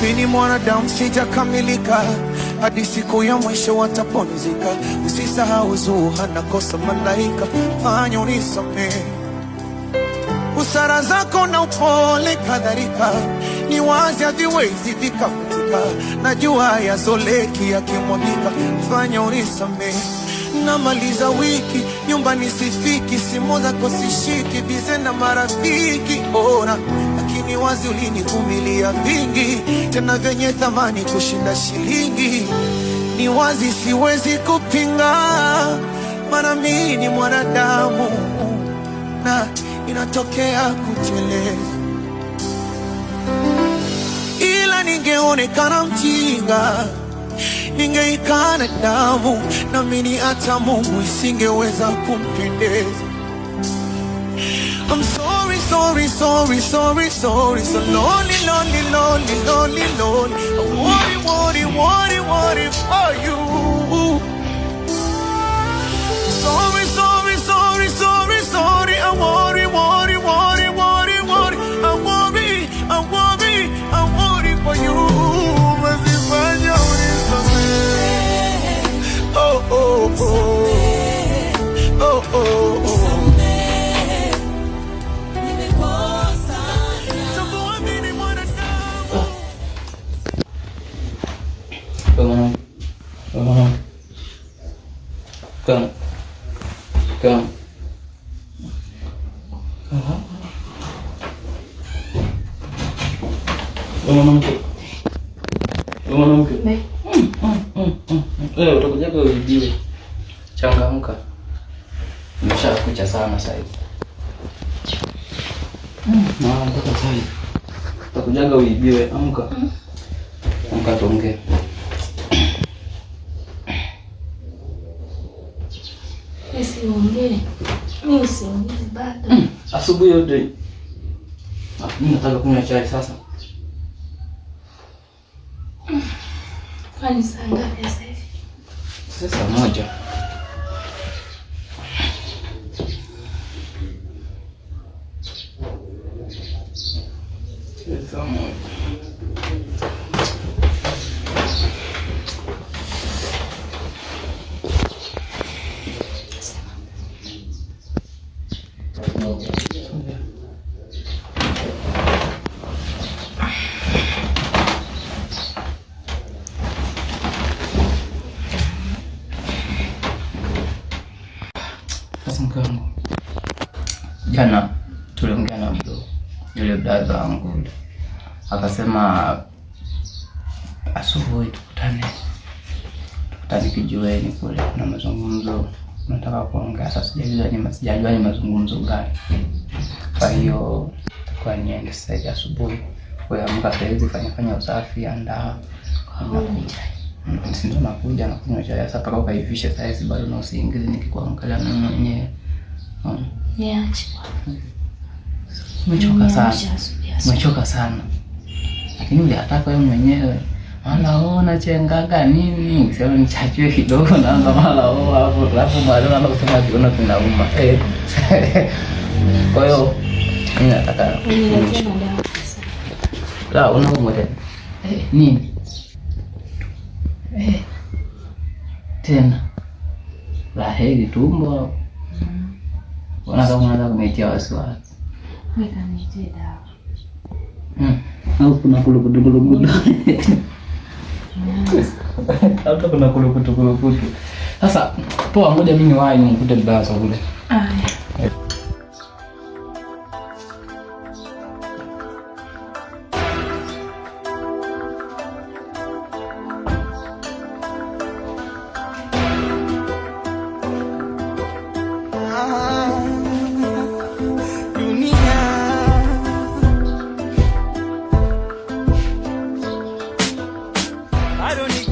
Mimi mwanadamu sijakamilika, hadi siku ya mwisho watapumzika. Usisahau Zuha na kosa malaika, fanya unisamehe. Busara zako na upole kadhalika, ni wazi haviwezi vikafutika. Najua yazoleki yakimwagika, fanya unisamehe. Namaliza wiki, nyumbani sifiki, simu zako sishiki, bize na marafiki ona. Lakini wazi ulinivumilia vingi, tena vyenye thamani kushinda shilingi. Ni wazi siwezi kupinga, maana mimi ni mwanadamu na inatokea kuteleza. Ila ningeonekana mjinga, ningeikana damu, na mimi hata Mungu isingeweza kumpendeza. I'm sorry, sorry, sorry, sorry, sorry. So lonely, lonely, lonely, lonely, lonely. I worry, worry, worry, worry for you. Sorry, sorry, sorry, sorry, sorry. I worry, worry, worry, worry, worry. I worry, I worry, I worry for you. Masifanya unisamehe. Oh, oh, oh. Oh, oh, oh. Come. Mwanamke. Wewe utakuja kwa ujue. Changamka. Nimeshakucha sana sasa hivi. Mpaka sasa hivi. Utakuja uibiwe, amka. Amka tuongee. Usiongee. Mimi usiongee bado. Asubuhi yote. Mimi nataka kunywa chai sasa. Kwani saa ngapi sasa hivi? Sasa moja. Sasa moja. Mkangu. Jana tuliongea na yule dada wangu. Akasema asubuhi tukutane kijiweni kule na mazungumzo. Nataka kuongea sasa, sijajua ni mazungumzo gani. Kwa hiyo kwa niende sasa asubuhi. Kwa amka sasa fanya usafi, andaa ndio nakuja na kunywa chai sasa mpaka ukaivisha sasa bado na usingizi nikikuangalia mimi mwenyewe. Niache. Umechoka sana. Lakini ule hataka wewe mwenyewe. Anaona chengaga nini? Ukisema nichachue kidogo naanza mala hapo alafu mwalimu anaanza kusema kiona kinauma. Kwa hiyo mimi nataka la unaumwa tena. Nini? Tena. La heri tumbo. Unataka kunitia wasiwasi. Weka nitie dawa. Au kuna kulukutu. Hata kuna kulukutu. Sasa poa, ngoja mimi niwahi nikute dawa za kule. I don't need